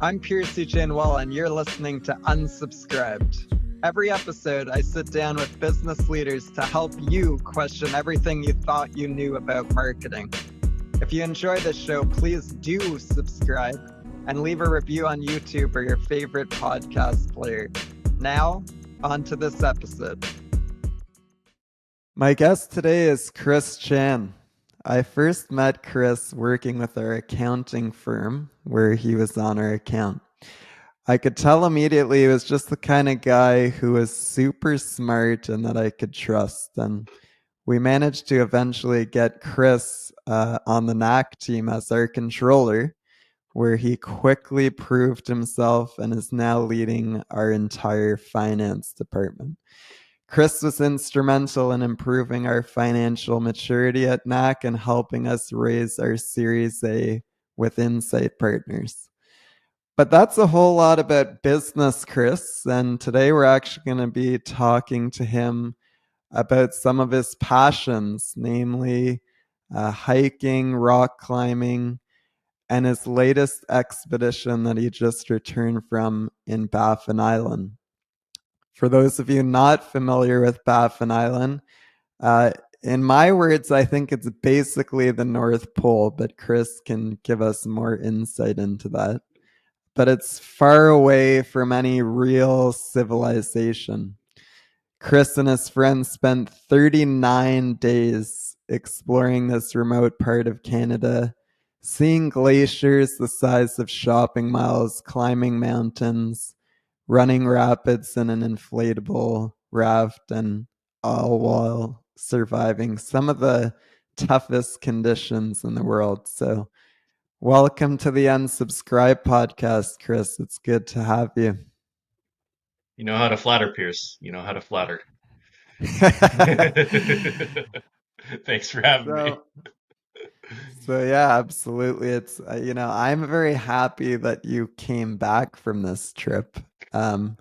I'm Piercy Janwell, and you're listening to Unsubscribed. Every episode, I sit down with business leaders to help you question everything you thought you knew about marketing. If you enjoy this show, please do subscribe and leave a review on YouTube or your favorite podcast player. Now, on to this episode. My guest today is Chris Chan. I first met Chris working with our accounting firm where he was on our account. I could tell immediately he was just the kind of guy who was super smart and that I could trust. And we managed to eventually get Chris on the NAC team as our controller, where he quickly proved himself and is now leading our entire finance department. Chris was instrumental in improving our financial maturity at NAC and helping us raise our Series A with Insight Partners. But that's a whole lot about business, Chris. And today we're actually going to be talking to him about some of his passions, namely hiking, rock climbing, and his latest expedition that he just returned from in Baffin Island. For those of you not familiar with Baffin Island, uh, in my words, I think it's basically the North Pole, but Chris can give us more insight into that. But it's far away from any real civilization. Chris and his friends spent 39 days exploring this remote part of Canada, seeing glaciers the size of shopping malls, climbing mountains, running rapids in an inflatable raft, and all while surviving some of the toughest conditions in the world. So, welcome to the Unsubscribe podcast, Chris. It's good to have you. You know how to flatter, Pierce. You know how to flatter. Thanks for having me. so, so yeah, absolutely. It's I'm very happy that you came back from this trip. Um,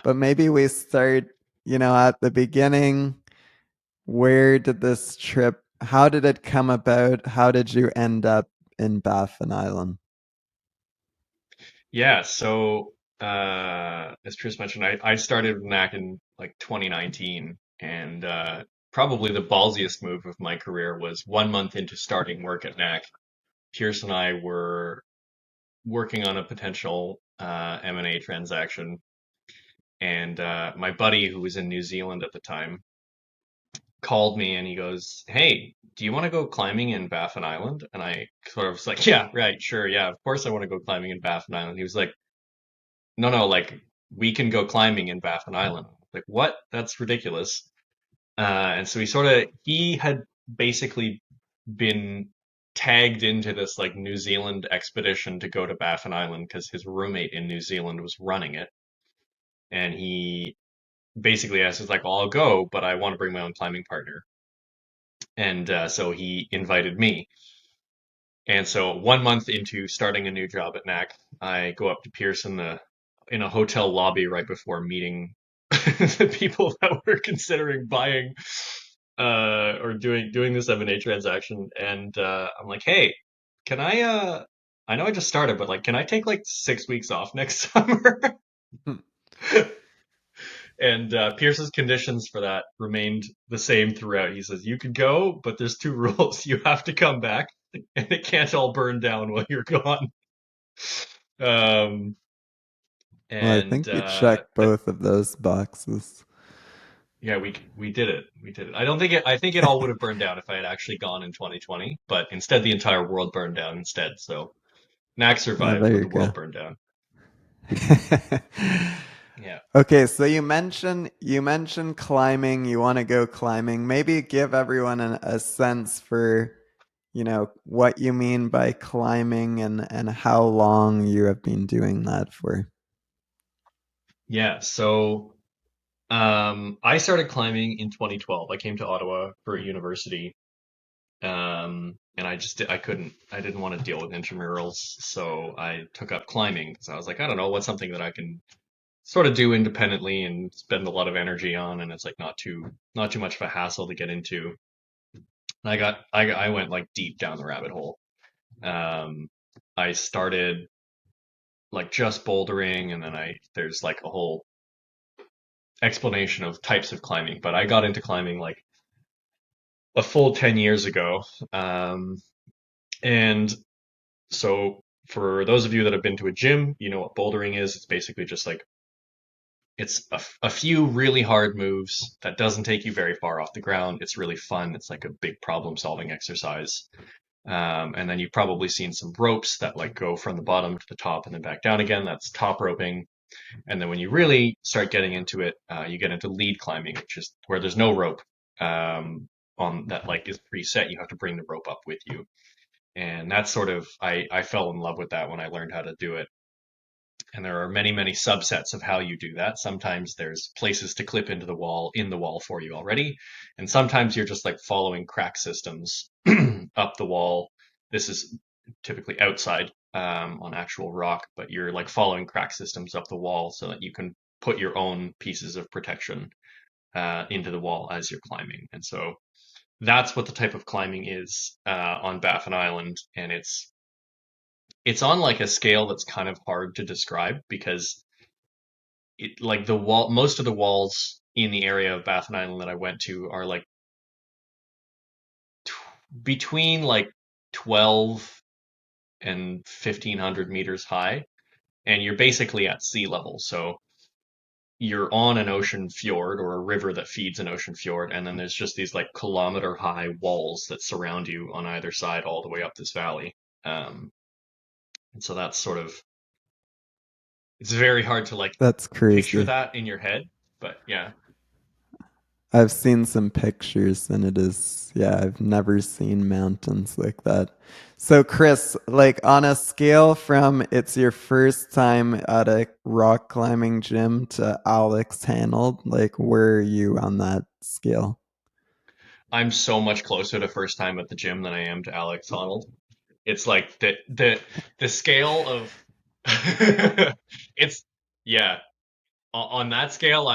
but maybe we start, at the beginning. Where did this trip? How did it come about? How did you end up in Baffin Island? Yeah, so as Pierce mentioned, I started with NAC in like 2019, and probably the ballsiest move of my career was 1 month into starting work at NAC. Pierce and I were working on a potential M&A transaction, and my buddy, who was in New Zealand at the time, called me and he goes, "Hey, do you want to go climbing in Baffin Island?" And I sort of was like, "Yeah, right, sure, yeah, of course I want to go climbing in Baffin Island." He was like, "No, no, like we can go climbing in Baffin Island." Like, what? That's ridiculous. And so he had basically been tagged into this like New Zealand expedition to go to Baffin Island because his roommate in New Zealand was running it. And he basically asked, "Is like, well, I'll go, but I want to bring my own climbing partner." And so he invited me. And so 1 month into starting a new job at NAC, I go up to Pierce in a hotel lobby right before meeting the people that were considering buying or doing this M&A transaction. And I'm like, "Hey, can I know I just started, but like, can I take like 6 weeks off next summer?" And Pierce's conditions for that remained the same throughout. He says, "You can go, but there's two rules. You have to come back, and it can't all burn down while you're gone." Um, Well, I and think you checked both of those boxes. yeah, we did it. We did it. I don't think it. I think it all would have burned down if I had actually gone in 2020, but instead the entire world burned down instead. So Mac Oh, survived, there but you the go. world burned down. Yeah. Okay, so you mentioned climbing. You want to go climbing. Maybe give everyone a sense for, what you mean by climbing and how long you have been doing that for. Yeah. So I started climbing in 2012. I came to Ottawa for university. And I didn't want to deal with intramurals, so I took up climbing because I was like, I don't know, what's something that I can sort of do independently and spend a lot of energy on, and it's like not too much of a hassle to get into. And I went like deep down the rabbit hole. Um, I started like just bouldering, and then I there's like a whole explanation of types of climbing. But I got into climbing like a full 10 years ago. Um, and so for those of you that have been to a gym, you know what bouldering is. It's basically just like it's a few really hard moves that doesn't take you very far off the ground. It's really fun. It's like a big problem solving exercise. And then you've probably seen some ropes that like go from the bottom to the top and then back down again. That's top roping. And then when you really start getting into it, you get into lead climbing, which is where there's no rope on that like is preset. You have to bring the rope up with you. And that's sort of I fell in love with that when I learned how to do it. And there are many, many subsets of how you do that. Sometimes there's places to clip into the wall in the wall for you already. And sometimes you're just like following crack systems up the wall. This is typically outside on actual rock, but you're like following crack systems up the wall so that you can put your own pieces of protection into the wall as you're climbing. And so that's what the type of climbing is on Baffin Island. And it's on like a scale that's kind of hard to describe because it like the wall most of the walls in the area of Baffin Island that I went to are like between like 12 and 1500 meters high, and you're basically at sea level. So you're on an ocean fjord or a river that feeds an ocean fjord, and then there's just these like kilometer high walls that surround you on either side all the way up this valley. Um, and so that's sort of it's very hard to like That's picture crazy. that in your head, but yeah. I've seen some pictures and it is, yeah, I've never seen mountains like that. So, Chris, like on a scale from it's your first time at a rock climbing gym to Alex Hanold, like where are you on that scale? I'm so much closer to first time at the gym than I am to Alex Honnold. It's like the scale of it's yeah. On that scale,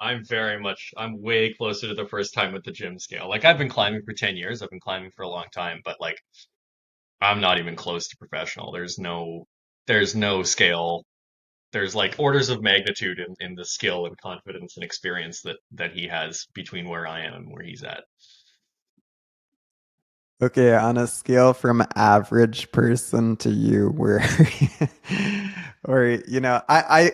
I'm very much I'm way closer to the first time at the gym scale. Like I've been climbing for 10 years. I've been climbing for a long time, but like I'm not even close to professional. There's no scale. There's like orders of magnitude in the skill and confidence and experience that he has between where I am and where he's at. Okay, on a scale from average person to you, where, or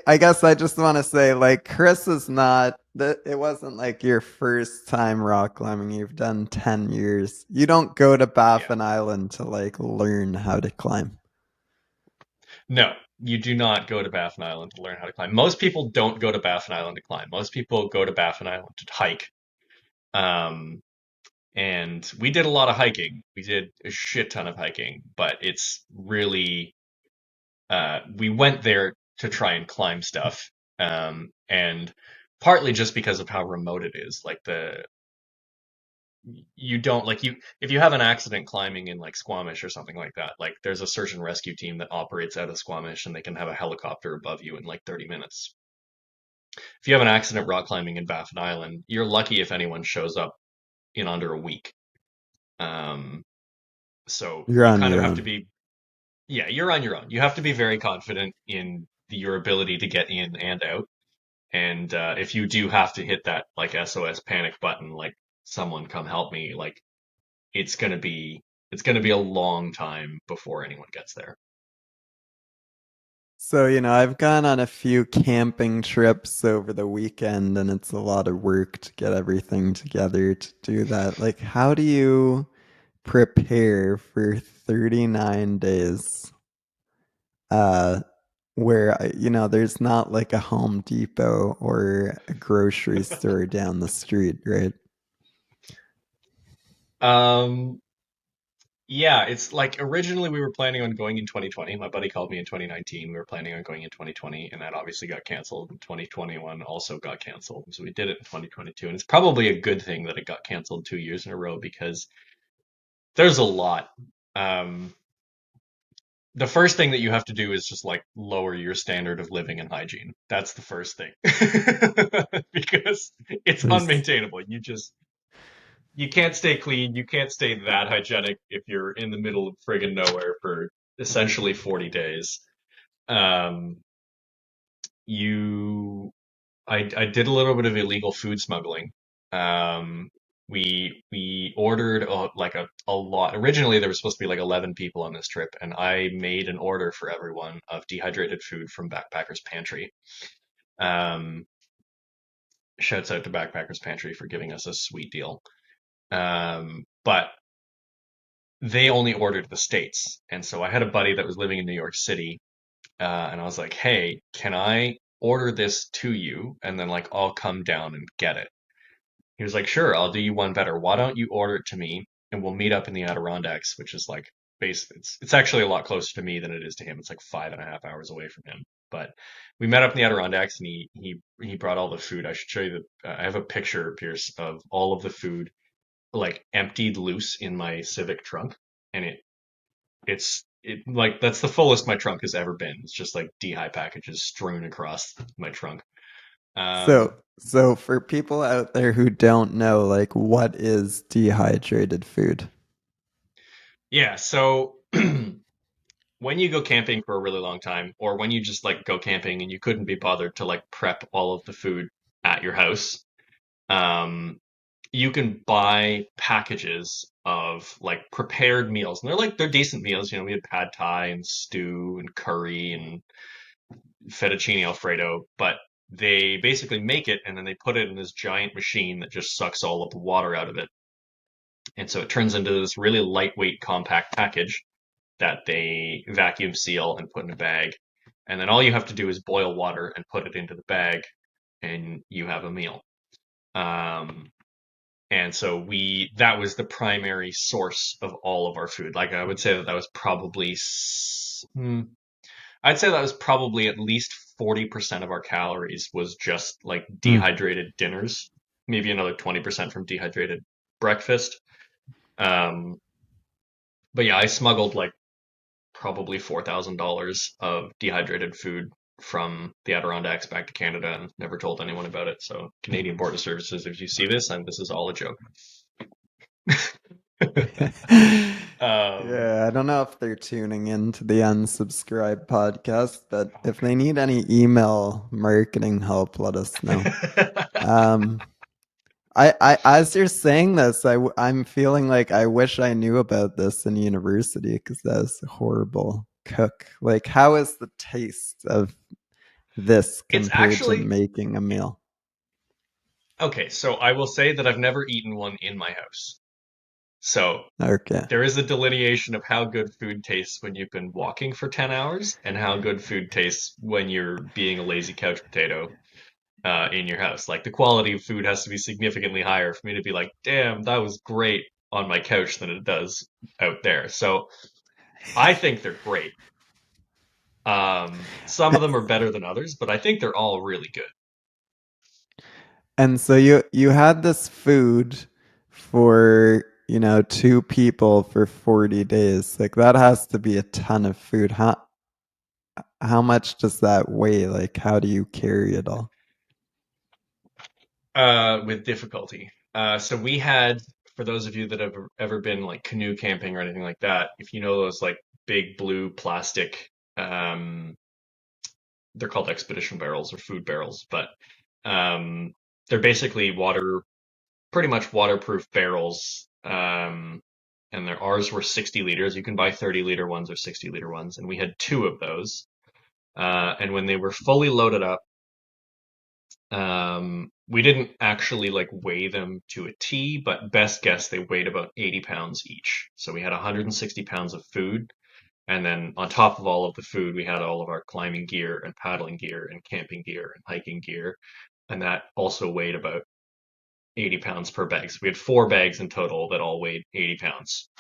I guess I just want to say, like, Chris is not that. It wasn't like your first time rock climbing. You've done 10 years. You don't go to Yeah. Baffin Island to like learn how to climb. No, you do not go to Baffin Island to learn how to climb. Most people don't go to Baffin Island to climb. Most people go to Baffin Island to hike. Um, and we did a lot of hiking. We did a shit ton of hiking, but it's really, we went there to try and climb stuff. And partly just because of how remote it is. Like you don't like you if you have an accident climbing in like Squamish or something like that, like there's a search and rescue team that operates out of Squamish and they can have a helicopter above you in like 30 minutes. If you have an accident rock climbing in Baffin Island, you're lucky if anyone shows up in under a week. Um, so You're you on kind of your have to own. be, yeah, you're on your own. You have to be very confident in your ability to get in and out. And if you do have to hit that like SOS panic button, like someone come help me, like it's gonna be it's gonna be a long time before anyone gets there. So, I've gone on a few camping trips over the weekend, and it's a lot of work to get everything together to do that. Like, how do you prepare for 39 days uh where there's not like a Home Depot or a grocery store down the street, right? Um, yeah, it's like originally we were planning on going in 2020. My buddy called me in 2019. We were planning on going in 2020, and that obviously got canceled. 2021 also got canceled. So we did it in 2022, and it's probably a good thing that it got canceled 2 years in a row because there's a lot. Um, the first thing that you have to do is just like lower your standard of living and hygiene. That's the first thing. Because it's There's unmaintainable. You can't stay clean, you can't stay that hygienic if you're in the middle of friggin' nowhere for essentially 40 days. Um, you I did a little bit of illegal food smuggling. Um, we ordered a lot. Originally, there was supposed to be like 11 people on this trip, and I made an order for everyone of dehydrated food from Backpackers Pantry. Um, Shouts out to Backpackers Pantry for giving us a sweet deal. But they only ordered the States, and so I had a buddy that was living in New York City, and I was like, "Hey, can I order this to you, and then like I'll come down and get it?" He was like, "Sure, I'll do you one better. Why don't you order it to me and we'll meet up in the Adirondacks, which is like it's actually a lot closer to me than it is to him. It's like 5.5 hours away from him. But we met up in the Adirondacks and he brought all the food. I should show you I have a picture, Pierce, of all of the food like emptied loose in my Civic trunk, and it like that's the fullest my trunk has ever been. It's just like dehy packages strewn across my trunk. So, Um, so for people out there who don't know, like, what is dehydrated food? yeah, so when you go camping for a really long time, or when you just like go camping and you couldn't be bothered to like prep all of the food at your house, um, you can buy packages of like prepared meals, and they're decent meals. You know, we had pad thai and stew and curry and fettuccine alfredo, but they basically make it and then they put it in this giant machine that just sucks all of the water out of it, and so it turns into this really lightweight, compact package that they vacuum seal and put in a bag. And then all you have to do is boil water and put it into the bag, and you have a meal. Um, and so that was the primary source of all of our food. Like I would say that was probably, I'd say that was probably at least 40% of our calories was just like Hmm. dehydrated dinners, maybe another 20% from dehydrated breakfast. Um, but yeah, I smuggled like probably $4,000 of dehydrated food from the Adirondacks back to Canada and never told anyone about it. So, Canadian Border Services, if you see this, and this is all a joke. um, Yeah, I don't know if they're tuning into the unsubscribed podcast, but if they need any email marketing help, let us know. Um, as you're saying this, I'm feeling like I wish I knew about this in university because that was a horrible cook. Like, how is the taste of this it's compared to actually making a meal? okay. So, I will say that I've never eaten one in my house. So, Okay. there is a delineation of how good food tastes when you've been walking for 10 hours and how good food tastes when you're being a lazy couch potato in your house. Like the quality of food has to be significantly higher for me to be like, damn, that was great on my couch than it does out there. So I think they're great. Some of them are better than others, but I think they're all really good. And so you had this food for, two people for 40 days. Like that has to be a ton of food. How much does that weigh? Like how do you carry it all? With difficulty. So we had, for those of you that have ever been like canoe camping or anything like that, if you know those like big blue plastic, um, they're called expedition barrels or food barrels, but um, they're basically pretty much waterproof barrels. And ours were 60 liters. You can buy 30-liter ones or 60-liter ones, and we had two of those. And when they were fully loaded up, we didn't actually like weigh them to a T, but best guess they weighed about 80 pounds each. So we had 160 pounds of food. And then on top of all of the food, we had all of our climbing gear and paddling gear and camping gear and hiking gear. And that also weighed about 80 pounds per bag. So we had four bags in total that all weighed 80 pounds.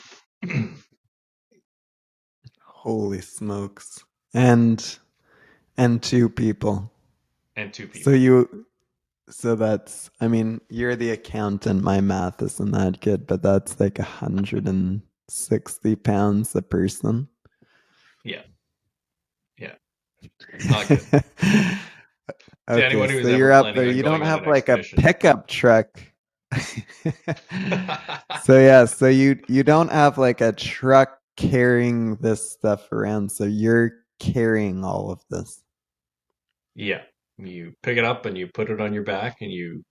Holy smokes. And two people. And two So people. I mean, you're the accountant. My math isn't that good, but that's like 160 pounds a person. Yeah, yeah, not good. To Okay, anyone who so was ever you're up planning there. on You don't going on an have like a expedition. pickup truck. So yeah, so you don't have like a truck carrying this stuff around. So carrying all of this? Yeah. You pick it up and you put it on your back and you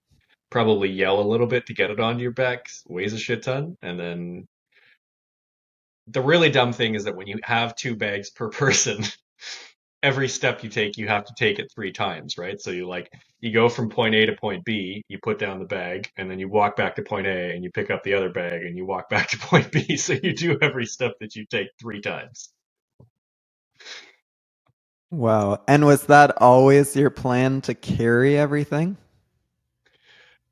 probably yell a little bit to get it onto your back. 'Cause it weighs a shit ton. And then the really dumb thing is that when you have two bags per person, every step you take, you have to take it three times, right? So you go from point A to point B, you put down the bag, and then you walk back to point A and you pick up the other bag and you walk back to point B. So you do every step that you take three times. Wow. And was that always your plan to carry everything?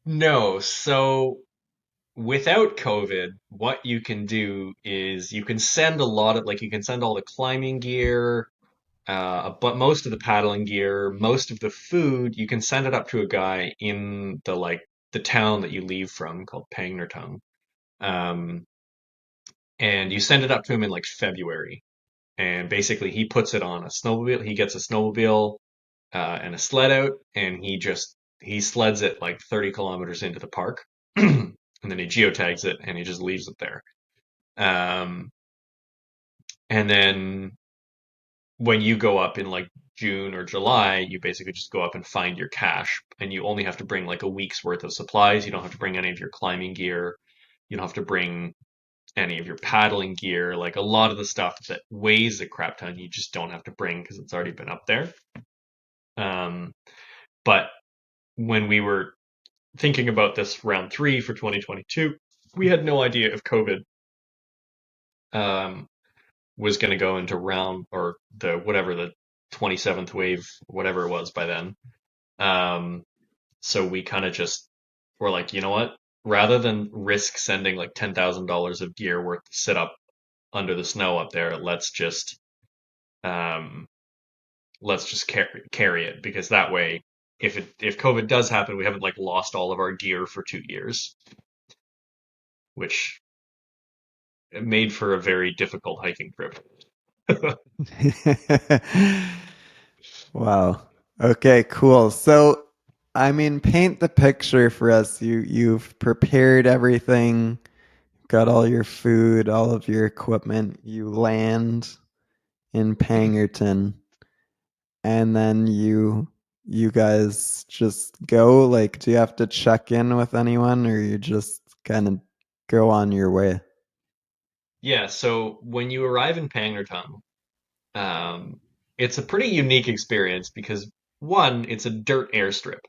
No, so without COVID, what you can do is you can send a lot of you can send all the climbing gear, but most of the paddling gear, most of the food, you can send it up to a guy in the town that you leave from called Pangnirtung. Um, and you send it up to him in like February, and basically he puts it on a snowmobile. He gets a snowmobile and a sled out, and he sleds it like 30 kilometers into the park, and then he geotags it and he just leaves it there. Um, and then when you go up in like June or July, you basically just go up and find your cache, and you only have to bring like a week's worth of supplies. You don't have to bring any of your climbing gear. You don't have to bring any of your paddling gear. Like a lot of the stuff that weighs a crap ton, you just don't have to bring because it's already been up there. Um, but when we were thinking about this round three for 2022, we had no idea if COVID um, was going to go into round or the 27th wave, whatever it was by then. Um, so we kind of just were like, you know what? Rather than risk sending like $10,000 of gear worth to sit up under the snow up there, um, let's just carry it because that way, if COVID does happen, we haven't like lost all of our gear for 2 years, which made for a very difficult hiking trip. Wow. Okay, cool. So, I mean, paint the picture for us. You've prepared everything, got all your food, all of your equipment. You land in Pangerton, and then you guys just go. Like, do you have to check in with anyone, or you just kind of go on your way? Yeah, so when you arrive in Pangnirtung, um, it's a pretty unique experience because one, it's a dirt airstrip.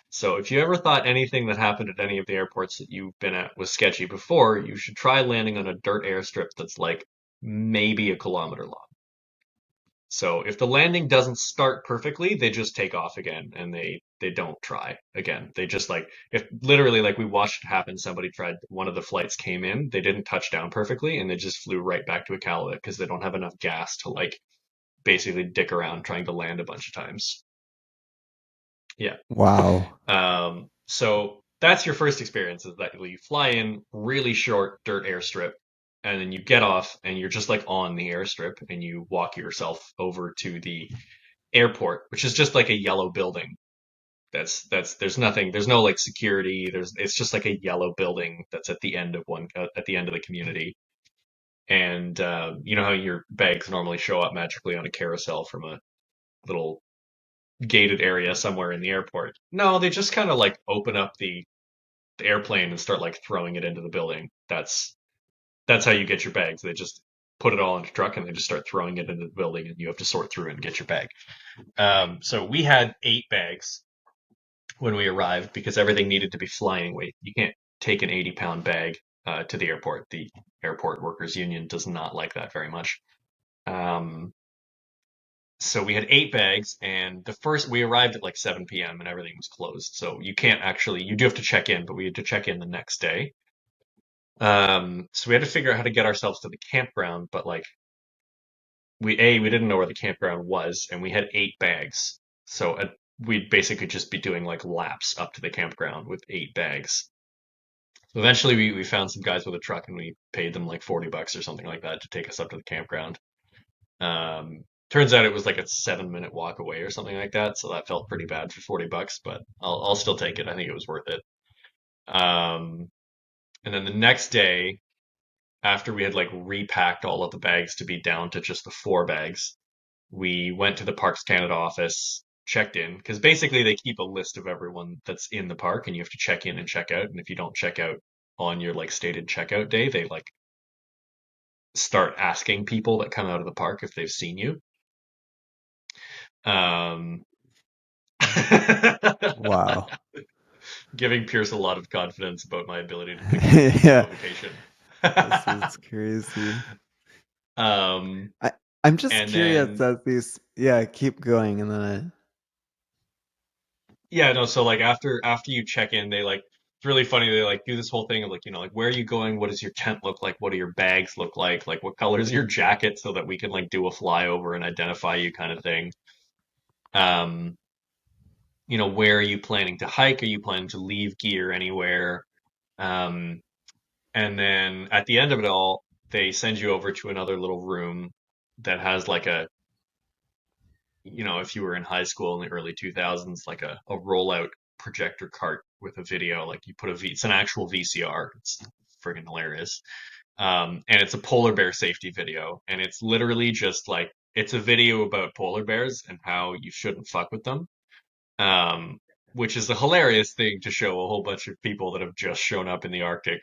So if you ever thought anything that happened at any of the airports that you've been at was sketchy before, you should try landing on a dirt airstrip that's like maybe a kilometer long. So if the landing doesn't start perfectly, they just take off again and they don't try again. They just if literally like we watched it happen, somebody tried one of the flights came in, they didn't touch down perfectly and they just flew right back to Iqaluit because they don't have enough gas to basically dick around trying to land a bunch of times. Yeah. Wow. So that's your first experience is that you fly in really short dirt airstrip and then you get off and you're just like on the airstrip and you walk yourself over to the airport, which is just like a yellow building. There's nothing, there's no like security. It's just like a yellow building that's at the end of at the end of the community. And you know how your bags normally show up magically on a carousel from a little gated area somewhere in the airport. No, they just kind of like open up the airplane and start like throwing it into the building. That's how you get your bags. They just put it all in a truck and they just start throwing it into the building, and you have to sort through it and get your bag. So we had 8 bags when we arrived because everything needed to be flying weight. You can't take an 80-pound bag to the airport. The airport workers union does not like that very much. Um, so we had 8 bags, and the first we arrived at like 7 p.m. and everything was closed. So you do have to check in, but we had to check in the next day. So we had to figure out how to get ourselves to the campground, but like we didn't know where the campground was, and we had 8 bags. So we'd basically just be doing like laps up to the campground with 8 bags. So eventually we found some guys with a truck and we paid them like $40 or something like that to take us up to the campground. Turns out it was like a 7-minute walk away or something like that, so that felt pretty bad for $40, but I'll still take it. I think it was worth it. Um, and then the next day, after we had like repacked all of the bags to be down to just the 4 bags, We went to the Parks Canada office, checked in, because basically they keep a list of everyone that's in the park, and you have to check in and check out. And if you don't check out on your like stated checkout day, they like start asking people that come out of the park if they've seen you. Um, Wow. giving Pierce a lot of confidence about my ability to pinpoint a Yeah, location. this is crazy. um, I I'm just and curious then as these, yeah, keep going and then yeah, no, so like after you check in, they like it's really funny. They like do this whole thing of like, like where are you going? What does your tent look like? What do your bags look like? Like what color is your jacket so that we can like do a flyover and identify you kind of thing. Um, where are you planning to hike? Are you planning to leave gear anywhere? Um, and then at the end of it all, they send you over to another little room that has like if you were in high school in the early 2000s, like a rollout projector cart with a video, like you put it's an actual VCR. It's friggin' hilarious. And it's a polar bear safety video. And it's literally just like, it's a video about polar bears and how you shouldn't fuck with them. Um, which is a hilarious thing to show a whole bunch of people that have just shown up in the Arctic.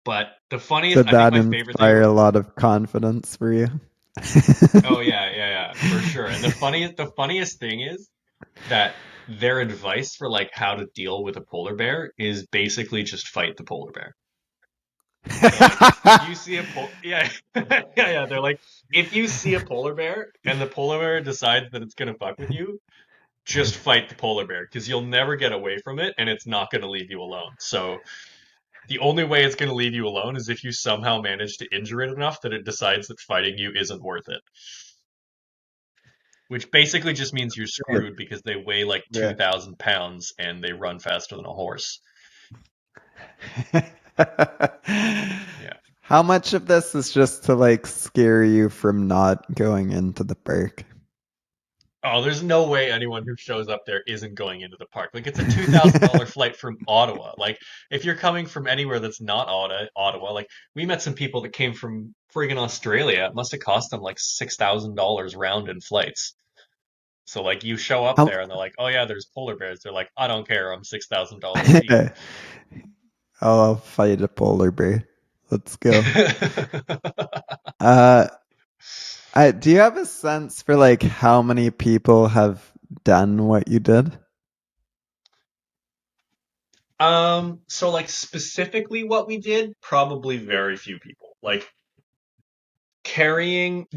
But the funniest, did I think that my favorite thing inspire about a lot of confidence for you? Oh yeah, yeah, yeah, for sure. And the funniest thing is that their advice for like how to deal with a polar bear is basically just fight the polar bear. So like if you see yeah, yeah, yeah, they're like if you see a polar bear and the polar bear decides that it's gonna fuck with you, just fight the polar bear because you'll never get away from it and it's not gonna leave you alone. So the only way it's gonna leave you alone is if you somehow manage to injure it enough that it decides that fighting you isn't worth it. Which basically just means you're Right, screwed because they weigh like right. 2,000 pounds and they run faster than a horse. Yeah. How much of this is just to like scare you from not going into the park? Oh, there's no way anyone who shows up there isn't going into the park. Like it's a $2,000 flight from Ottawa. Like if you're coming from anywhere that's not Ottawa, like we met some people that came from friggin' Australia. It must have cost them like $6,000 round in flights. So like you show up How, there and they're like, "Oh yeah, there's polar bears." They're like, "I don't care. I'm $6,000 deep." I'll fight a polar bear. Let's go. Uh, do you have a sense for like how many people have done what you did? So like specifically what we did, probably very few people. Like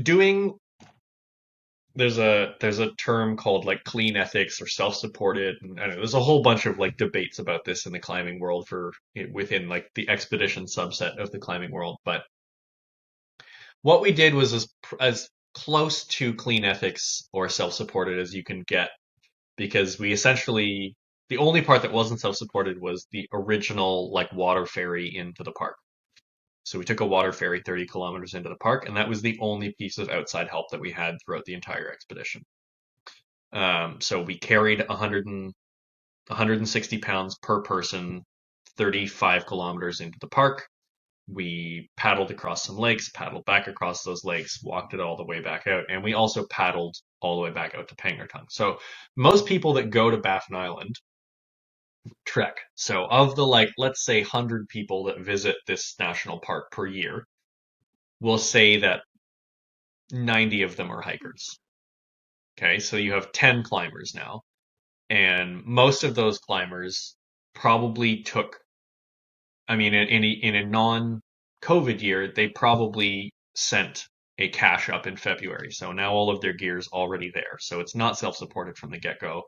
doing there's a term called like clean ethics or self-supported, and I don't know, there's a whole bunch of like debates about this in the climbing world for within like the expedition subset of the climbing world. But what we did was as close to clean ethics or self-supported as you can get because we essentially the only part that wasn't self-supported was the original like water ferry into the park. So we took a water ferry 30 kilometers into the park, and that was the only piece of outside help that we had throughout the entire expedition. So we carried 160 pounds per person, 35 kilometers into the park. We paddled across some lakes, paddled back across those lakes, walked it all the way back out, and we also paddled all the way back out to Pangnirtung. So most people that go to Baffin Island trek. So of the like, let's say 100 people that visit this national park per year, we'll say that 90 of them are hikers. Okay, so you have 10 climbers now, and most of those climbers probably took, I mean, in a non-COVID year, they probably sent a cache up in February. So now all of their gear's already there. So it's not self-supported from the get-go.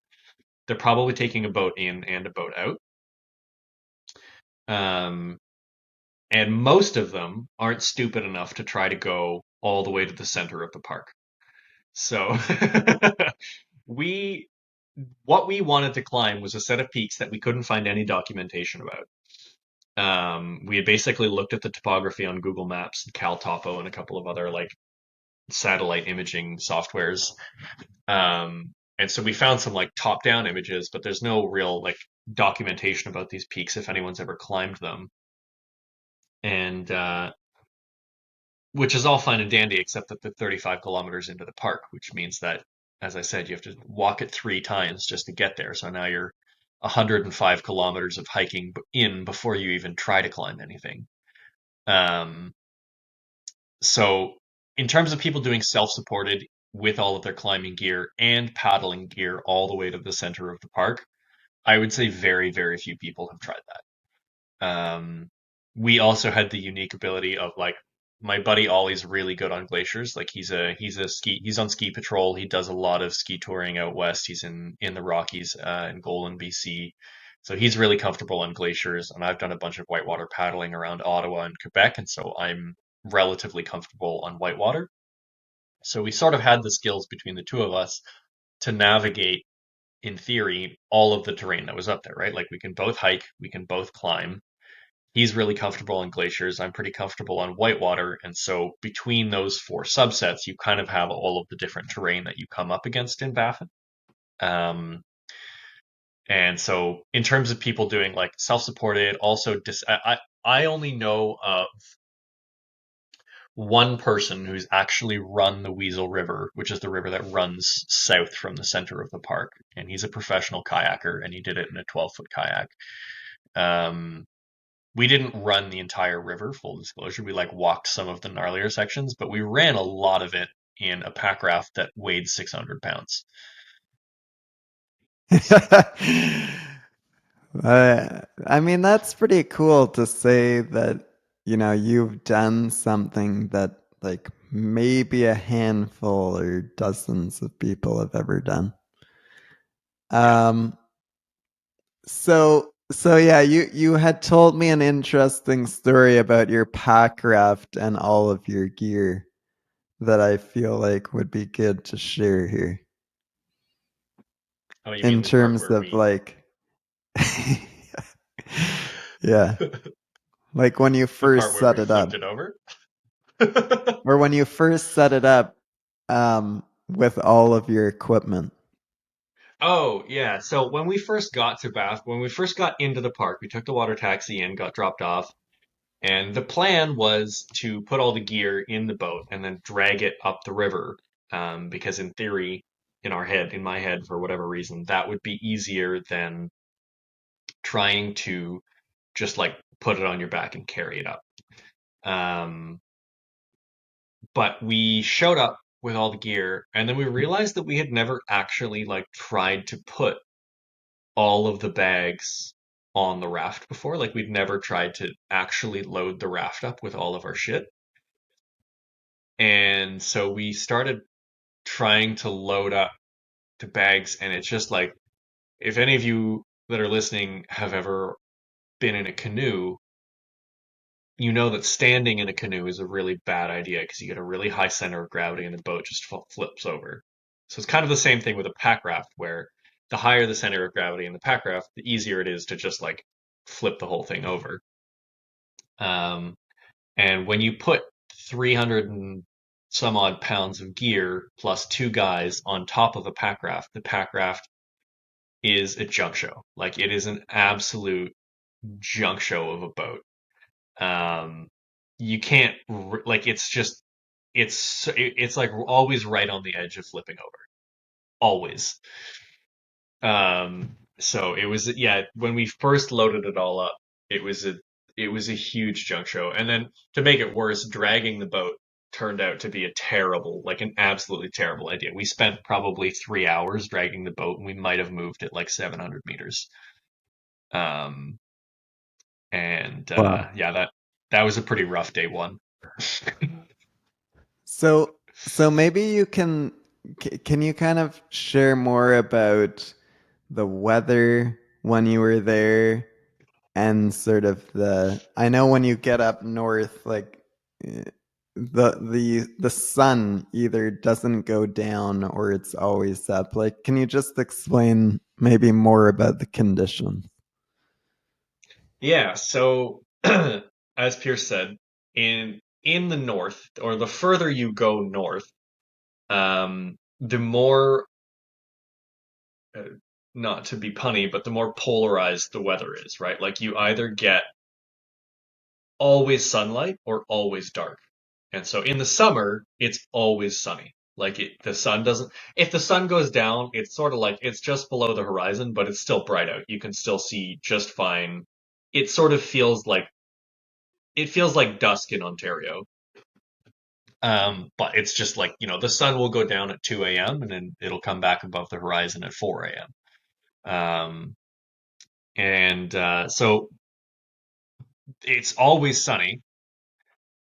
They're probably taking a boat in and a boat out. Um, and most of them aren't stupid enough to try to go all the way to the center of the park. So we what we wanted to climb was a set of peaks that we couldn't find any documentation about. We had basically looked at the topography on Google Maps, CalTopo, and a couple of other like satellite imaging softwares. And so we found some like top-down images, but there's no real like documentation about these peaks if anyone's ever climbed them. And which is all fine and dandy, except that they're 35 kilometers into the park, which means that, as I said, you have to walk it 3 times just to get there. So now you're 105 kilometers of hiking in before you even try to climb anything. Um, so, in terms of people doing self-supported with all of their climbing gear and paddling gear all the way to the center of the park, I would say very, very few people have tried that. We also had the unique ability of like my buddy Ollie's really good on glaciers. Like he's on ski patrol. He does a lot of ski touring out west. He's in the Rockies in Golan, BC. So he's really comfortable on glaciers, and I've done a bunch of whitewater paddling around Ottawa and Quebec, and so I'm relatively comfortable on whitewater. So we sort of had the skills between the two of us to navigate, in theory, all of the terrain that was up there, right? Like we can both hike, we can both climb. He's really comfortable on glaciers. I'm pretty comfortable on whitewater. And so between those four subsets, you kind of have all of the different terrain that you come up against in Baffin. Um, and so in terms of people doing like self-supported, also I only know of one person who's actually run the Weasel River, which is the river that runs south from the center of the park. And he's a professional kayaker, and he did it in a 12-foot kayak. Um, we didn't run the entire river, full disclosure. We like walked some of the gnarlier sections, but we ran a lot of it in a pack raft that weighed 600 pounds. I mean, that's pretty cool to say that, you've done something that like maybe a handful or dozens of people have ever done. Yeah. Um, so yeah, you had told me an interesting story about your pack raft and all of your gear that I feel like would be good to share here Oh, you in mean the part terms where of we like yeah, like when you the part first where we set it flipped up it over? or when you first set it up with all of your equipment. Oh, yeah. So when we first got to Bath, when we first got into the park, we took the water taxi in, got dropped off, and the plan was to put all the gear in the boat and then drag it up the river. Because in theory, in my head, for whatever reason, that would be easier than trying to just like put it on your back and carry it up. Um, but we showed up with all the gear, and then we realized that we had never actually like tried to put all of the bags on the raft before. Like we'd never tried to actually load the raft up with all of our shit. And so we started trying to load up the bags, and it's just like if any of you that are listening have ever been in a canoe, you know that standing in a canoe is a really bad idea because you get a really high center of gravity and the boat just flips over. So it's kind of the same thing with a pack raft where the higher the center of gravity in the pack raft, the easier it is to just like flip the whole thing over. Um, and when you put 300 and some odd pounds of gear plus two guys on top of a pack raft, the pack raft is a junk show. Like it is an absolute junk show of a boat. Um, you can't like it's like always right on the edge of flipping over, always. So it was yeah. When we first loaded it all up, it was a it was a huge junk show, and then to make it worse, dragging the boat turned out to be a terrible, like an absolutely terrible idea. We spent probably 3 hours dragging the boat, and we might have moved it like 700 meters. Um, and Wow. yeah, that was a pretty rough day one. So maybe you can you kind of share more about the weather when you were there and sort of the I know when you get up north like eh, the sun either doesn't go down or it's always up. Like can you just explain maybe more about the conditions? Yeah, so as Pierce said, in the north, or the further you go north, the more uh, not to be punny, but the more polarized the weather is, right? Like you either get always sunlight or always dark. And so in the summer, it's always sunny. The sun doesn't, if the sun goes down, it's sort of like it's just below the horizon, but it's still bright out. You can still see just fine. It sort of feels like dusk in Ontario. But it's just like, the sun will go down at 2 a.m. and then it'll come back above the horizon at 4 a.m. So it's always sunny,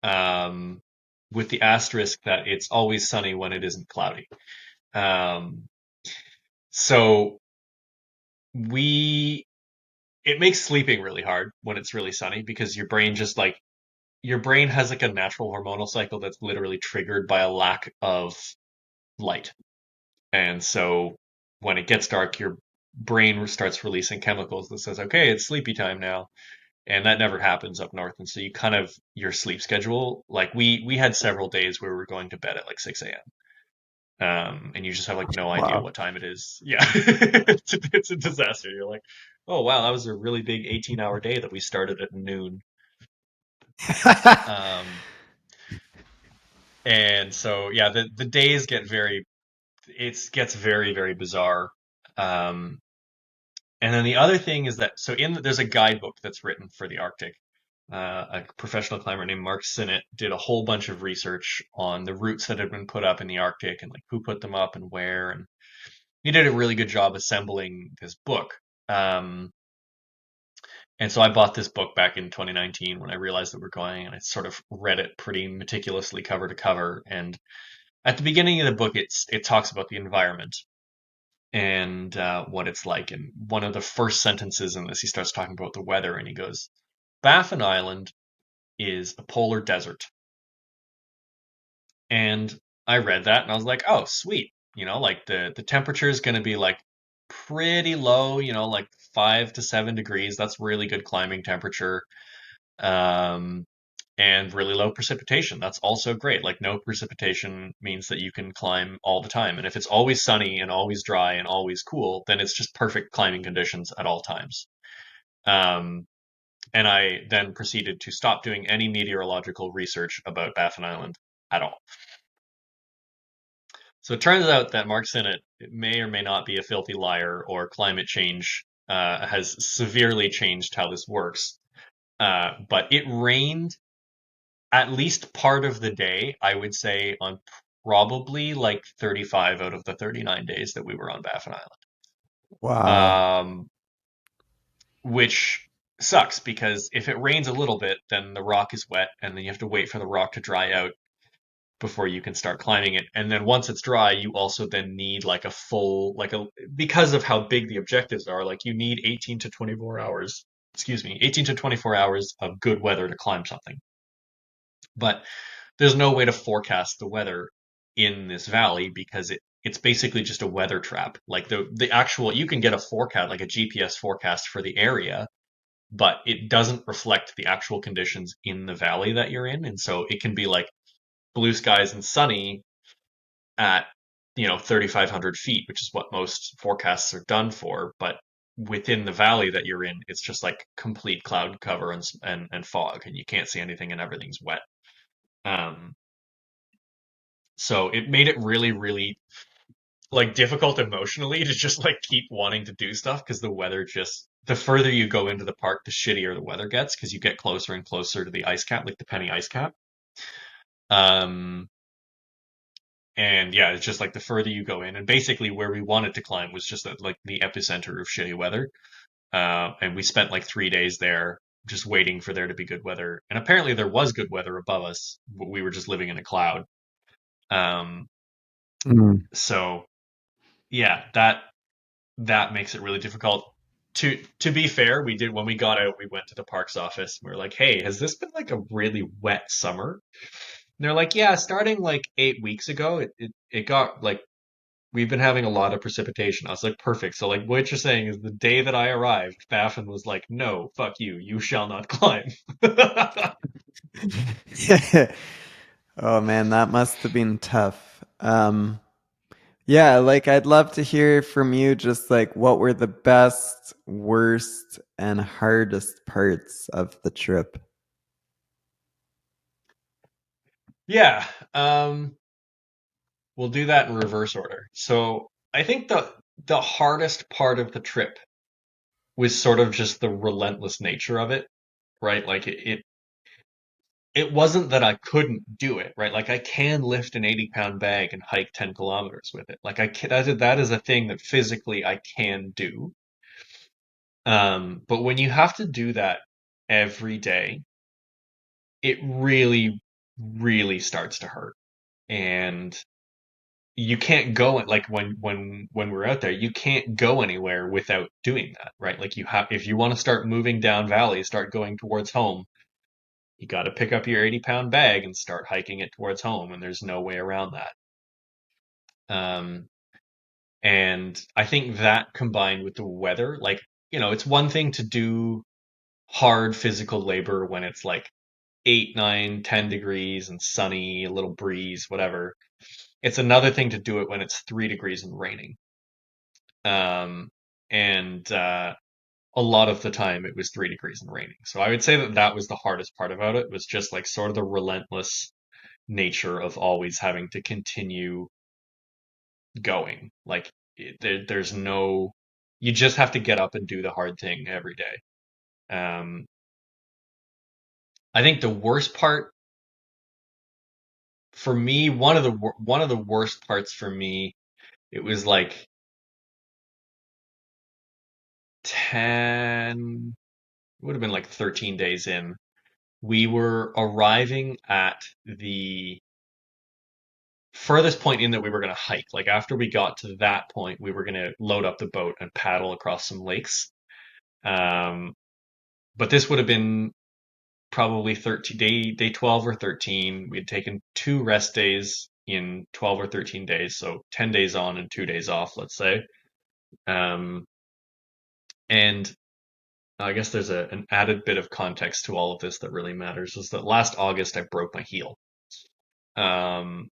um, with the asterisk that it's always sunny when it isn't cloudy. Um, so we, it makes sleeping really hard when it's really sunny because your brain has like a natural hormonal cycle that's literally triggered by a lack of light. And so when it gets dark, your brain starts releasing chemicals that says, okay, it's sleepy time now. And that never happens up north. And so your sleep schedule, like we had several days where we were going to bed at like 6 a.m. And you just have like no idea Wow. what time it is. Yeah. It's a disaster. You're like, oh wow, that was a really big 18-hour day that we started at noon. Um, and so yeah, the days it gets very, very bizarre. Um, And then the other thing is that there's a guidebook that's written for the Arctic. A professional climber named Mark Sinnott did a whole bunch of research on the routes that had been put up in the Arctic and like who put them up and where. And he did a really good job assembling this book. Um, and so I bought this book back in 2019 when I realized that we're going, and I sort of read it pretty meticulously cover to cover. And at the beginning of the book, it talks about the environment and what it's like. And one of the first sentences in this, he starts talking about the weather, and he goes, "Baffin Island is a polar desert." And I read that, and I was like, "Oh, sweet." Like the temperature is going to be like pretty low. Like 5 to 7 degrees. That's really good climbing temperature. Um, and really low precipitation. That's also great. Like no precipitation means that you can climb all the time. And if it's always sunny and always dry and always cool, then it's just perfect climbing conditions at all times. Um, and I then proceeded to stop doing any meteorological research about Baffin Island at all. So it turns out that Mark Sinnott may or may not be a filthy liar, or climate change has severely changed how this works. But it rained at least part of the day, I would say, on probably like 35 out of the 39 days that we were on Baffin Wow. Island. Which sucks because if it rains a little bit, then the rock is wet, and then you have to wait for the rock to dry out before you can start climbing it. And then once it's dry, you also then need like a full, because of how big the objectives are, like you need 18 to 24 hours, excuse me, 18 to 24 hours of good weather to climb something. But there's no way to forecast the weather in this valley because it's basically just a weather trap. Like the actual you can get a forecast, like a GPS forecast for the area, but it doesn't reflect the actual conditions in the valley that you're in. And so it can be like blue skies and sunny at 3,500 feet, which is what most forecasts are done for. But within the valley that you're in, it's just like complete cloud cover and fog, and you can't see anything, and everything's wet. Um, so it made it really, really like difficult emotionally to just like keep wanting to do stuff because the further you go into the park, the shittier the weather gets because you get closer and closer to the ice cap, like the penny ice cap. Um, and yeah, it's just like the further you go in, and basically where we wanted to climb was just like the epicenter of shitty weather. And we spent like 3 days there just waiting for there to be good weather. And apparently there was good weather above us, but we were just living in a cloud. Um, Mm. so yeah, that makes it really difficult. To be fair, we did when we got out, we went to the parks office. We were like, "Hey, has this been like a really wet summer?" And they're like, "Yeah, starting like 8 weeks ago, it got like we've been having a lot of precipitation." I was like, "Perfect." So like what you're saying is the day that I arrived, Baffin was like, "No, fuck you. You shall not climb." Oh man, that must have been tough. Yeah, like I'd love to hear from you just like what were the best, worst, and hardest parts of the trip? Yeah. We'll do that in reverse order. So I think the hardest part of the trip was sort of just the relentless nature of it, right? Like it wasn't that I couldn't do it, right? Like I can lift an 80-pound bag and hike 10 kilometers with it. Like that is a thing that physically I can do. But when you have to do that every day, it really, really starts to hurt. And you can't go like when we're out there, you can't go anywhere without doing that, right? Like you have, if you want to start moving down valley, start going towards home, you got to pick up your 80-pound bag and start hiking it towards home, and there's no way around that. Um, and I think that combined with the weather, like, it's one thing to do hard physical labor when it's like 8, 9, 10 degrees and sunny, a little breeze, whatever. It's another thing to do it when it's 3 degrees and raining. Um, and a lot of the time it was 3 degrees and raining. So I would say that that was the hardest part about it, was just like sort of the relentless nature of always having to continue going. Like there's no, you just have to get up and do the hard thing every day. Um, I think the worst part for me, one of the worst parts for me, it was like 10, it would have been like 13 days in. We were arriving at the furthest point in that we were going to hike. Like after we got to that point, we were going to load up the boat and paddle across some lakes. Um, but this would have been probably 13 day 12 or 13. We had taken 2 rest days in 12 or 13 days, so 10 days on and 2 days off, let's say. Um, and I guess there's an added bit of context to all of this that really matters, is that last August I broke my heel. Um,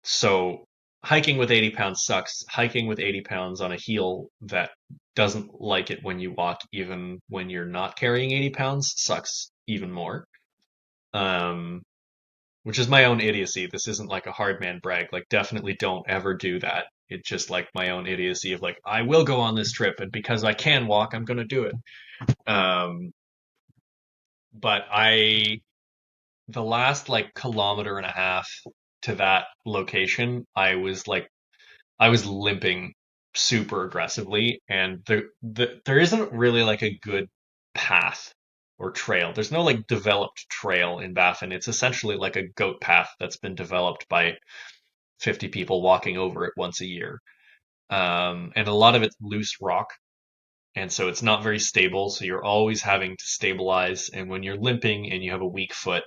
So hiking with 80 pounds sucks. Hiking with 80 pounds on a heel that doesn't like it when you walk, even when you're not carrying 80 pounds, sucks even more. Um, which is my own idiocy. This isn't like a hard man brag. Like, definitely don't ever do that. It's just like my own idiocy of like, I will go on this trip, and because I can walk, I'm going to do it. Um, but the last like kilometer and a half to that location, I was limping super aggressively, and there isn't really like a good path or trail. There's no like developed trail in Baffin. It's essentially like a goat path that's been developed by 50 people walking over it once a year. And a lot of it's loose rock, and so it's not very stable. So you're always having to stabilize, and when you're limping and you have a weak foot,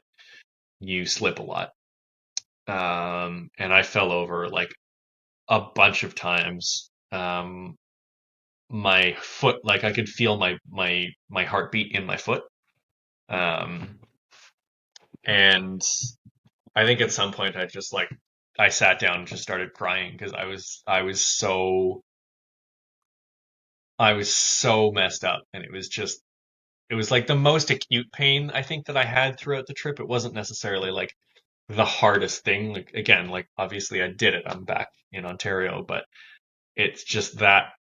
you slip a lot. And I fell over like a bunch of times. My foot, like I could feel my heartbeat in my foot. Um, and I think at some point I sat down and just started crying because I was so messed up, and it was like the most acute pain I think that I had throughout the trip. It wasn't necessarily like the hardest thing. Like again, like obviously I did it. I'm back in Ontario, but it's just that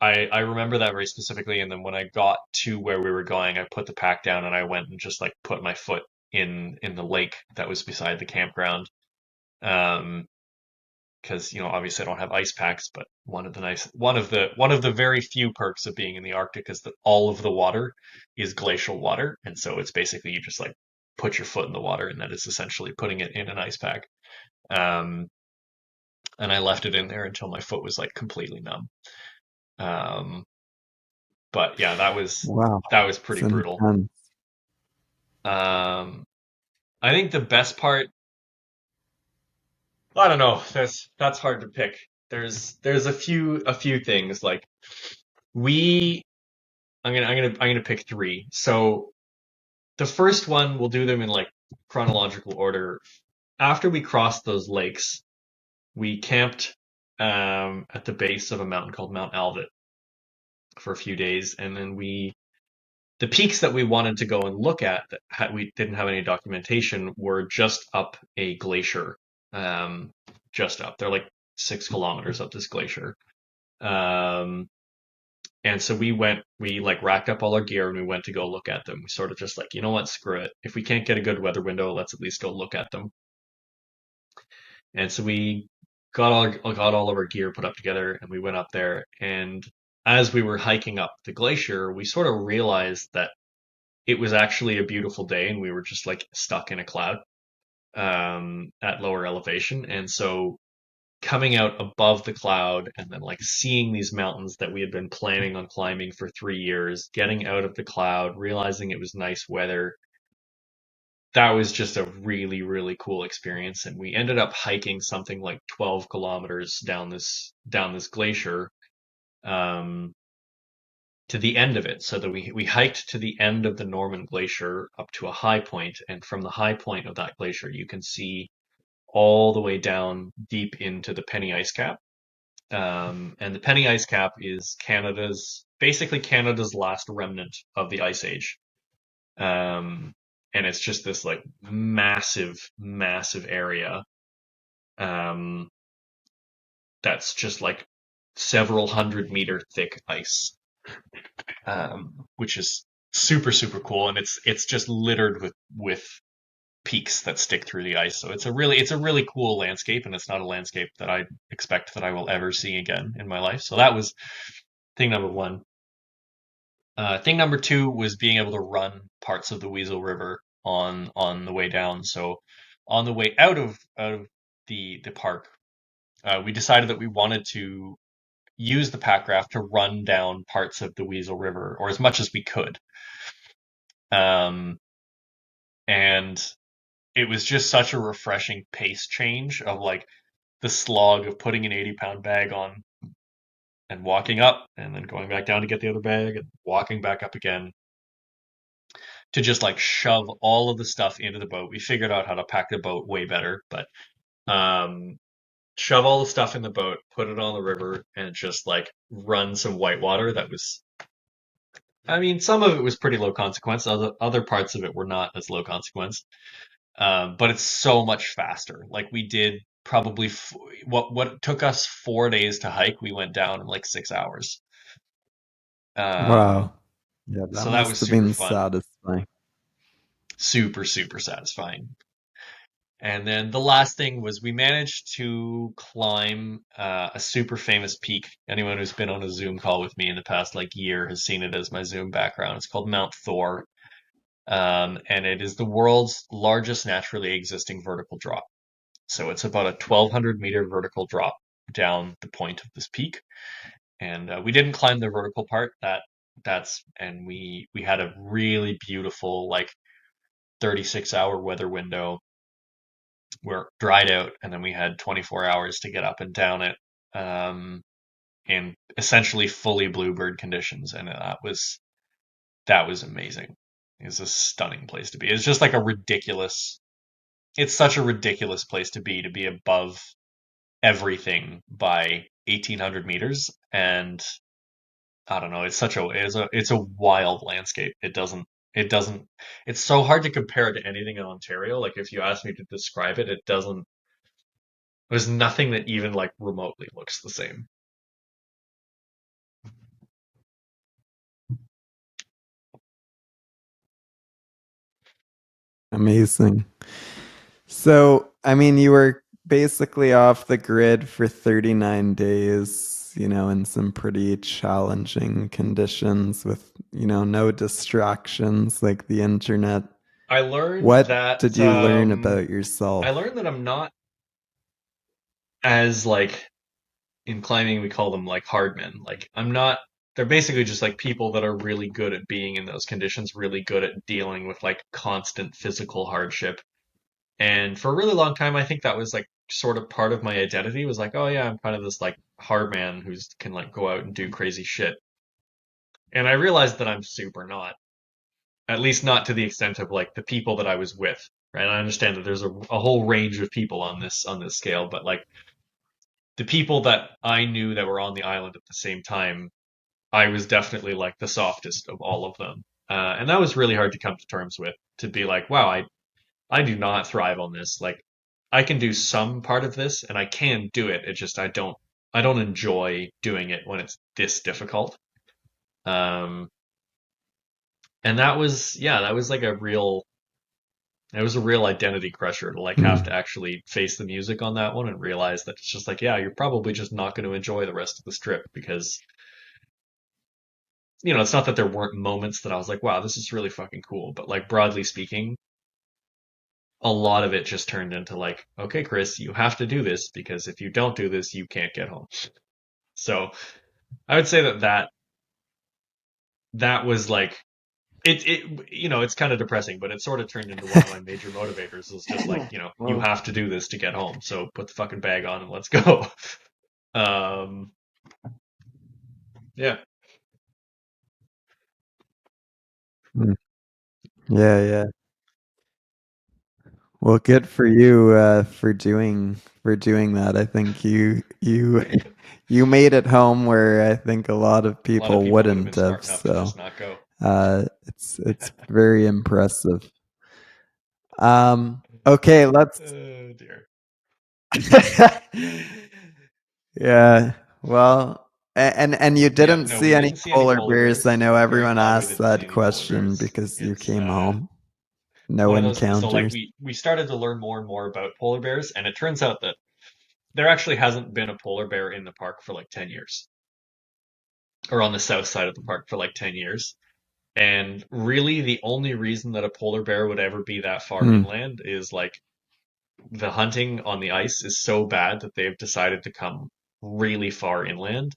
I remember that very specifically. And then when I got to where we were going, I put the pack down and I went and just like put my foot in the lake that was beside the campground. Um, because obviously I don't have ice packs, but one of the very few perks of being in the Arctic is that all of the water is glacial water, and so it's basically you just like put your foot in the water, and that is essentially putting it in an ice pack. Um, and I left it in there until my foot was like completely numb. Um, but yeah, Wow, that was it's pretty brutal. intense. Um, I think the best part, I don't know, that's hard to pick. There's a few things like we I'm gonna pick three. So the first one, we'll do them in like chronological order. After we crossed those lakes, we camped at the base of a mountain called Mount Alvet for a few days, and then The peaks that we wanted to go and look at that we didn't have any documentation were just up a glacier, um, just up. They're like 6 kilometers up this glacier. Um, and so we like racked up all our gear and we went to go look at them. We sort of just like, you know what, screw it. If we can't get a good weather window, let's at least go look at them. And so we got all of our gear put up together and we went up there. And as we were hiking up the glacier, we sort of realized that it was actually a beautiful day and we were just like stuck in a cloud at lower elevation. And so coming out above the cloud and then like seeing these mountains that we had been planning on climbing for 3 years, getting out of the cloud, realizing it was nice weather, that was just a really, really cool experience. And we ended up hiking something like 12 kilometers down this glacier um, to the end of it. So that we hiked to the end of the Norman Glacier up to a high point, and from the high point of that glacier, you can see all the way down deep into the Penny Ice Cap. And the Penny Ice Cap is basically Canada's last remnant of the Ice Age. Um, and it's just this like massive, massive area um, that's just like several 100 meter thick ice, which is super, super cool. And it's just littered with peaks that stick through the ice. So it's a really cool landscape, and it's not a landscape that I expect that I will ever see again in my life. So that was thing number one. Thing number two was being able to run parts of the Weasel River on the way down. So on the way out of the park, we decided that we wanted to use the packraft to run down parts of the Weasel River, or as much as we could. Um, and it was just such a refreshing pace change of like the slog of putting an 80-pound bag on and walking up and then going back down to get the other bag and walking back up again to just like shove all of the stuff into the boat. We figured out how to pack the boat way better, but um, shove all the stuff in the boat, put it on the river, and just like run some whitewater. That was, I mean, some of it was pretty low consequence. Other parts of it were not as low consequence. But it's so much faster. Like we did probably what took us 4 days to hike, we went down in like 6 hours. Um, Wow. Yeah, that so that was must have super been fun, satisfying. super super satisfying. And then the last thing was we managed to climb a super famous peak. Anyone who's been on a Zoom call with me in the past like year has seen it as my Zoom background. It's called Mount Thor, and it is the world's largest naturally existing vertical drop. So it's about a 1,200-meter vertical drop down the point of this peak. And we didn't climb the vertical part. And we had a really beautiful like 36-hour weather window. We're dried out, and then we had 24 hours to get up and down it in essentially fully bluebird conditions, and that was amazing. It's a stunning place to be. It's just like a ridiculous. It's such a ridiculous place to be above everything by 1,800 meters, and I don't know. It's a wild landscape. It doesn't it's so hard to compare it to anything in Ontario. Like if you ask me to describe it, it doesn't there's nothing that even like remotely looks the same. Amazing. So, I mean, you were basically off the grid for 39 days, in some pretty challenging conditions with, no distractions like the internet. I learned What that did you learn about yourself? I'm not as like in climbing we call them like hard men. Like I'm not they're basically just like people that are really good at being in those conditions, really good at dealing with like constant physical hardship. And for a really long time, I think that was like sort of part of my identity was like, oh yeah, I'm kind of this like hard man who's can like go out and do crazy shit. And I realized that I'm super not, at least not to the extent of like the people that I was with. Right. I understand that there's a whole range of people on this scale, but like the people that I knew that were on the island at the same time, I was definitely like the softest of all of them. And that was really hard to come to terms with, to be like, wow, I do not thrive on this. Like, I can do some part of this and I can do it. It's just I don't enjoy doing it when it's this difficult. Um, and that was, yeah, that was like a real, it was a real identity crusher to like have to Hmm. actually face the music on that one and realize that it's just like, yeah, you're probably just not going to enjoy the rest of the strip because, it's not that there weren't moments that I was like, wow, this is really fucking cool. But like broadly speaking, a lot of it just turned into like, okay, Chris, you have to do this because if you don't do this, you can't get home. So I would say that was like it's kind of depressing, but it sort of turned into one of my major motivators. Is just like, you Well, have to do this to get home. So put the fucking bag on and let's go. Um, yeah, hmm. Yeah, yeah. Well, good for you for doing that. I think you you made it home where I think a lot of a lot of people people would have been wouldn't smart have. enough to So just not go. it's very impressive. Okay, let's. Oh dear. Yeah. Well, and you Yeah, didn't no, see we any didn't see any polar polar bears. I bears. know Very everyone glad we asks didn't see that any polar question bears. because you It's came home. No one of those things. So like encounters. we started to learn more and more about polar bears, and it turns out that there actually hasn't been a polar bear in the park for like 10 years, or on the south side of the park for like 10 years. And really, the only reason that a polar bear would ever be that far Hmm. inland is like the hunting on the ice is so bad that they've decided to come really far inland.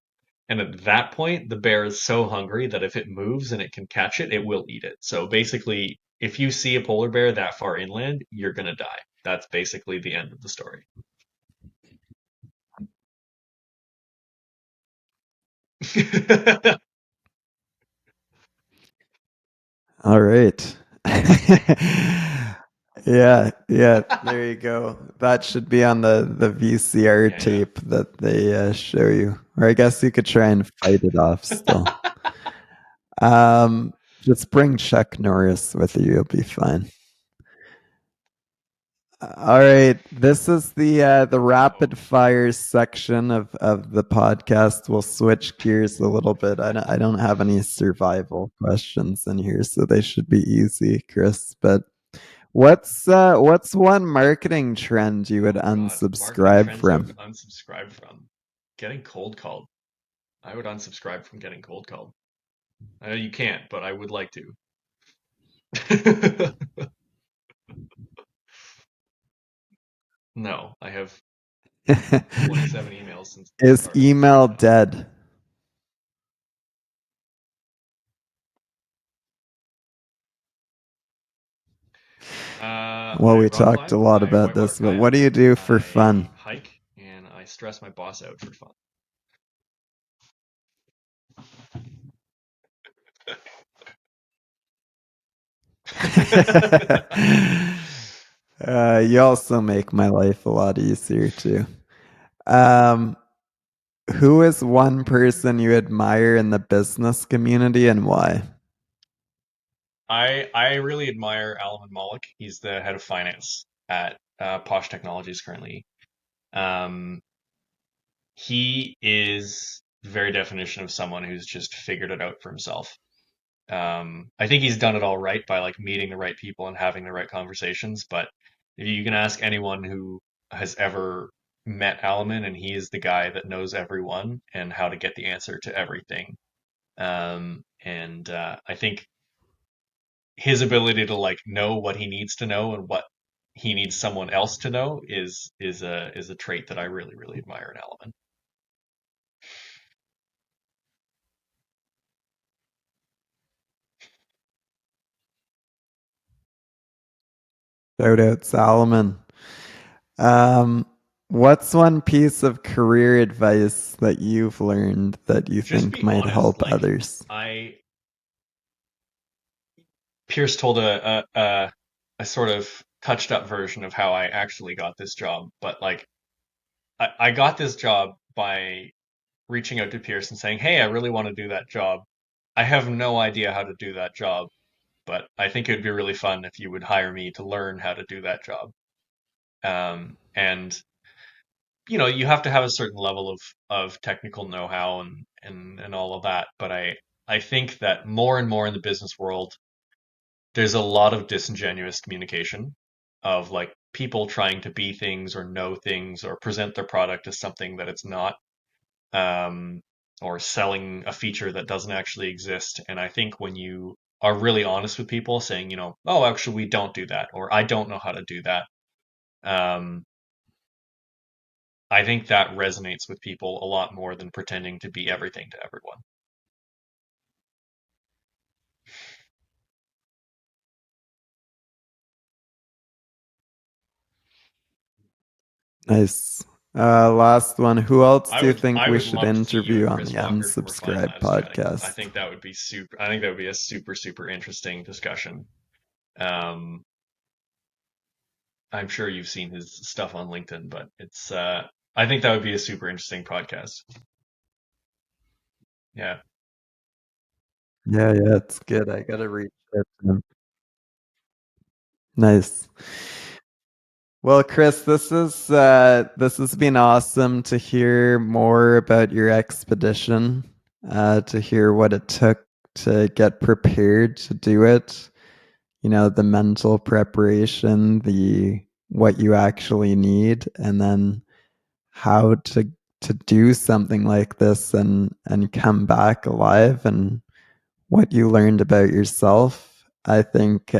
And at that point, the bear is so hungry that if it moves and it can catch it, it will eat it. So basically, if you see a polar bear that far inland, you're gonna die. That's basically the end of the story. All right. Yeah, yeah, there you go. That should be on the VCR Yeah, yeah. tape that they show you. Or I guess you could try and fight it off still. Um, just bring Chuck Norris with you, you'll be fine. All right, this is the Uh-oh. rapid fire section of the podcast. We'll switch gears a little bit. I don't have any survival questions in here, so they should be easy, Chris. But what's one marketing trend you would Oh God. Marketing unsubscribe trends I would from? unsubscribe from. Getting cold called. I would unsubscribe from getting cold called. I know you can't, but I would like to. No, I have 27 emails since the Is start of this email podcast. dead? Well, I we rock talked a climb, lot I about whitewater this, but what kayak, do you do for I fun? hike, and I stress my boss out for fun. You also make my life a lot easier too. Um, who is one person you admire in the business community and why? I really admire Alvin Malik. He's the head of finance at Posh Technologies currently. Um, he is the very definition of someone who's just figured it out for himself. I think he's done it all right by like meeting the right people and having the right conversations. But if you can ask anyone who has ever met Alaman, and he is the guy that knows everyone and how to get the answer to everything. And I think his ability to like know what he needs to know and what he needs someone else to know is a trait that I really really admire in Alaman. Shout out Solomon. Um, what's one piece of career advice that you've learned that you Just think be might honest. help Like others? I Pierce told a sort of touched up version of how I actually got this job, but like I got this job by reaching out to Pierce and saying, "Hey, I really want to do that job. I have no idea how to do that job. but I think it would be really fun if you would hire me to learn how to do that job. And you have to have a certain level of technical know-how and all of that. But I think that more and more in the business world, there's a lot of disingenuous communication of like people trying to be things or know things or present their product as something that it's not, um, or selling a feature that doesn't actually exist. And I think when you are really honest with people saying, oh, actually, we don't do that, or I don't know how to do that, um, I think that resonates with people a lot more than pretending to be everything to everyone. Nice. Last one. Who else I do you would think I we would should love to see you interview and on Chris the Walker from Refined Unsubscribe Labs chatting. I podcast? think that would be super. I think that would be a super super interesting discussion. Um, I'm sure you've seen his stuff on LinkedIn, but I think that would be a super interesting podcast. Yeah. Yeah, yeah, it's good. I gotta reach out to him. Nice. Well, Chris, this has been awesome to hear more about your expedition, to hear what it took to get prepared to do it. The mental preparation, the what you actually need, and then how to do something like this and come back alive, and what you learned about yourself. I think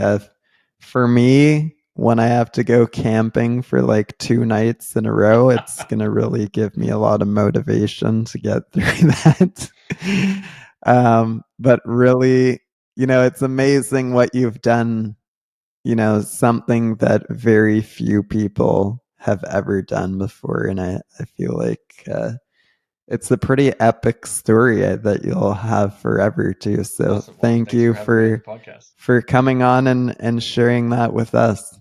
for me, when I have to go camping for like 2 nights in a row, it's going to really give me a lot of motivation to get through that. But really, it's amazing what you've done, something that very few people have ever done before. And I feel like it's a pretty epic story that you'll have forever too. So Awesome. Well, thank thanks you for having me on the for podcast. coming on and sharing that with us.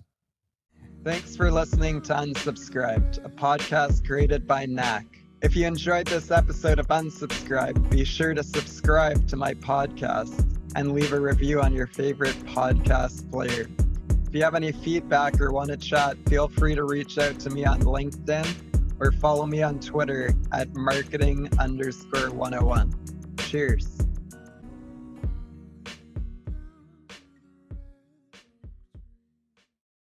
Thanks for listening to Unsubscribed, a podcast created by Knack. If you enjoyed this episode of Unsubscribed, be sure to subscribe to my podcast and leave a review on your favorite podcast player. If you have any feedback or want to chat, feel free to reach out to me on LinkedIn or follow me on Twitter at marketing_101. Cheers.